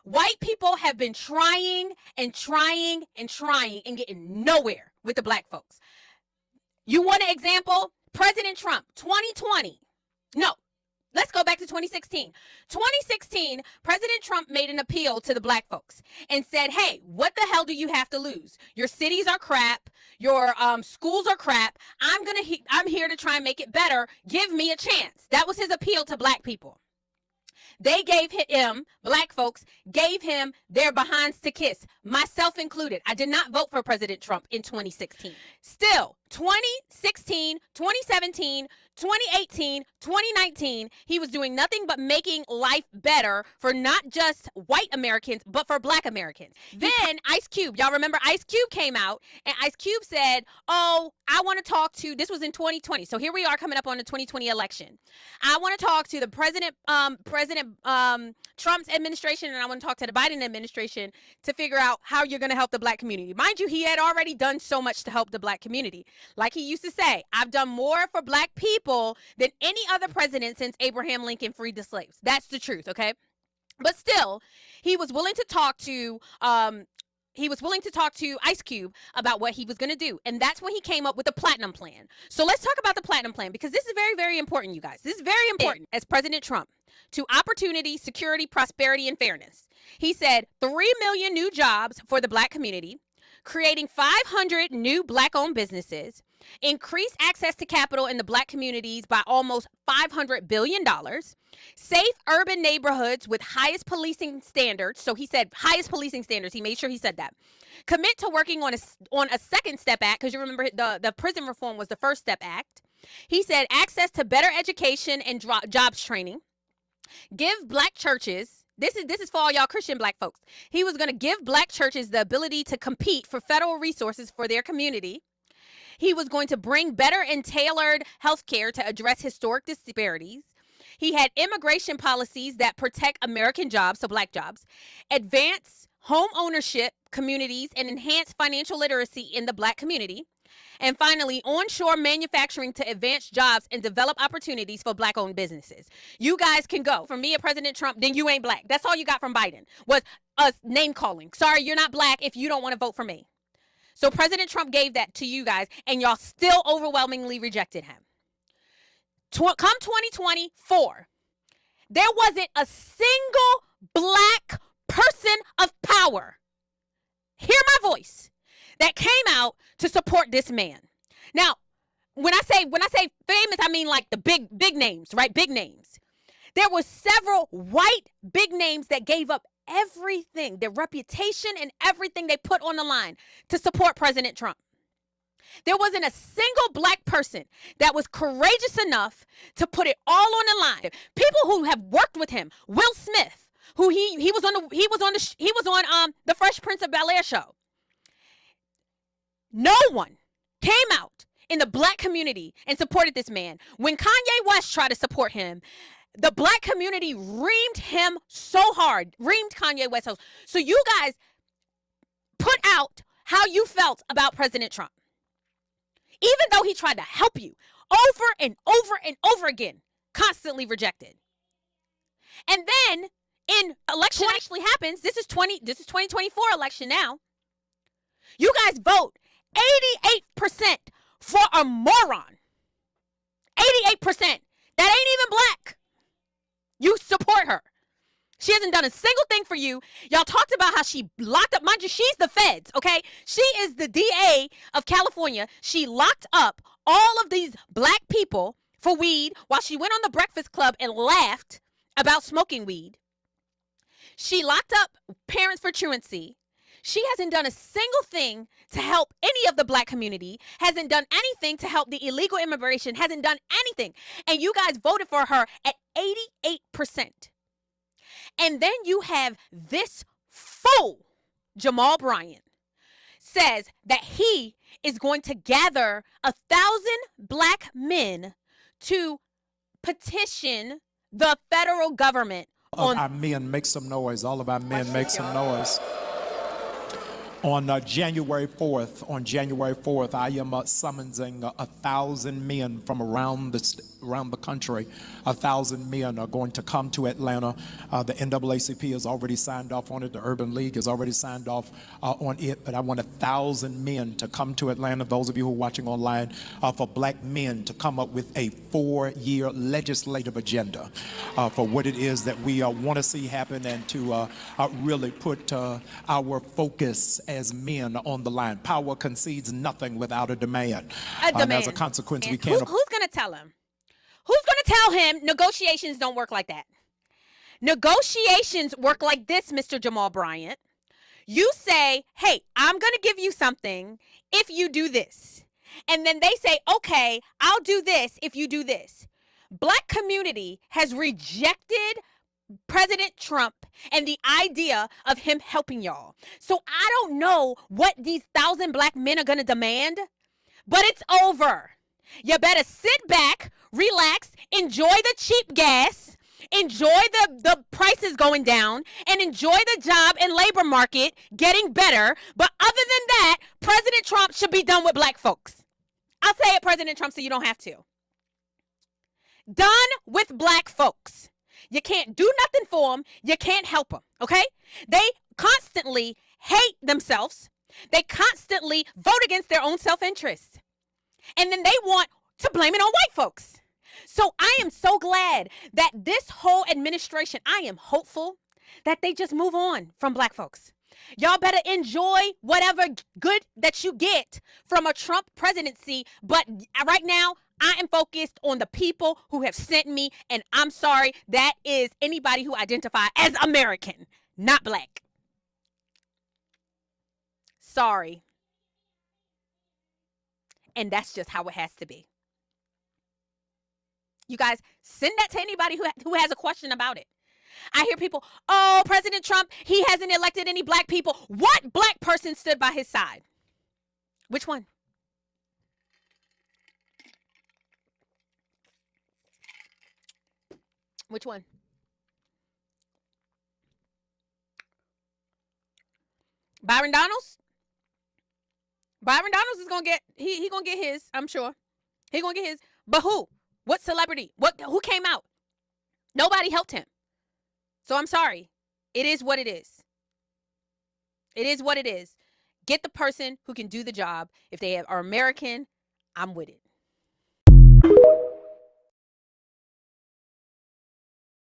White people have been trying and trying and trying and getting nowhere with the black folks. You want an example? President Trump, 2020. No, let's go back to 2016. 2016, President Trump made an appeal to the black folks and said, hey, what the hell do you have to lose? Your cities are crap. Your schools are crap. I'm here to try and make it better. Give me a chance. That was his appeal to black people. They gave him, black folks, gave him their behinds to kiss, myself included. I did not vote for President Trump in 2016. Still, 2016, 2017, 2018, 2019, he was doing nothing but making life better for not just white Americans, but for black Americans. Then Ice Cube, y'all remember Ice Cube came out and Ice Cube said, oh, I want to talk to, this was in 2020. So here we are coming up on the 2020 election. I want to talk to the President Trump's administration, and I want to talk to the Biden administration to figure out how you're going to help the black community. Mind you, he had already done so much to help the black community. Like he used to say, I've done more for black people than any other president since Abraham Lincoln freed the slaves. That's the truth, okay? But still, he was willing to talk to Ice Cube about what he was going to do. And that's when he came up with the Platinum Plan. So let's talk about the Platinum Plan, because this is very, very important, you guys. This is very important. As President Trump, to opportunity, security, prosperity, and fairness. He said 3 million new jobs for the black community, creating 500 new black-owned businesses, increase access to capital in the black communities by almost $500 billion, safe urban neighborhoods with highest policing standards. So he said highest policing standards. He made sure he said that. Commit to working on a second step act, because you remember the prison reform was the first step act. He said access to better education and jobs training. Give black churches, this is for all y'all Christian black folks. He was going to give black churches the ability to compete for federal resources for their community. He was going to bring better and tailored health care to address historic disparities. He had immigration policies that protect American jobs, so black jobs, advance home ownership communities, and enhance financial literacy in the black community. And finally, onshore manufacturing to advance jobs and develop opportunities for black-owned businesses. You guys can go. From me and President Trump, then you ain't black. That's all you got from Biden was us name calling. Sorry, you're not black if you don't want to vote for me. So President Trump gave that to you guys, and y'all still overwhelmingly rejected him. Come 2024, there wasn't a single black person of power, hear my voice, that came out to support this man. Now, when I say famous, I mean like the big names, right? Big names. There were several white big names that gave up everything, their reputation and everything they put on the line to support President Trump. There wasn't a single black person that was courageous enough to put it all on the line. People who have worked with him, Will Smith, who he was on the Fresh Prince of Bel-Air show. No one came out in the black community and supported this man. When Kanye West tried to support him, the black community reamed him so hard, reamed Kanye West. So you guys put out how you felt about President Trump. Even though he tried to help you over and over and over again, constantly rejected. And then in election actually happens, this is 2024 election now. You guys vote 88% for a moron. 88%. That ain't even black. You support her. She hasn't done a single thing for you. Y'all talked about how she locked up, mind you, she's the feds, okay? She is the DA of California. She locked up all of these black people for weed while she went on the Breakfast Club and laughed about smoking weed. She locked up parents for truancy. She hasn't done a single thing to help any of the black community, hasn't done anything to help the illegal immigration, hasn't done anything. And you guys voted for her at 88%. And then you have this fool, Jamal Bryant, says that he is going to gather 1,000 black men to petition the federal government on our men. Make some noise. All of our men make some noise. On January 4th, I am summoning 1,000 men from around the country. 1,000 men are going to come to Atlanta. The NAACP has already signed off on it. The Urban League has already signed off on it. But I want 1,000 men to come to Atlanta. Those of you who are watching online, for black men to come up with a 4-year legislative agenda for what it is that we want to see happen, and to really put our focus as men on the line. Power concedes nothing without a demand. And as a consequence, we can't. Who's going to tell him? Who's going to tell him negotiations don't work like that? Negotiations work like this, Mr. Jamal Bryant. You say, hey, I'm going to give you something if you do this. And then they say, okay, I'll do this if you do this. Black community has rejected President Trump and the idea of him helping y'all. So I don't know what these 1,000 black men are going to demand, but it's over. You better sit back, relax, enjoy the cheap gas, enjoy the prices going down, and enjoy the job and labor market getting better. But other than that, President Trump should be done with black folks. I'll say it, President Trump, so you don't have to. Done with black folks. You can't do nothing for them. You can't help them, okay? They constantly hate themselves. They constantly vote against their own self-interest. And then they want to blame it on white folks. So I am so glad that this whole administration, I am hopeful that they just move on from black folks. Y'all better enjoy whatever good that you get from a Trump presidency. But right now, I am focused on the people who have sent me, and I'm sorry, that is anybody who identifies as American, not black. Sorry. And that's just how it has to be. You guys, send that to anybody who has a question about it. I hear people, oh, President Trump, he hasn't elected any black people. What black person stood by his side? Which one? Which one? Byron Donalds? Byron Donalds is gonna get he gonna get his, I'm sure. He gonna get his. But who? What celebrity? Who came out? Nobody helped him. So I'm sorry. It is what it is. It is what it is. Get the person who can do the job. If they are American, I'm with it.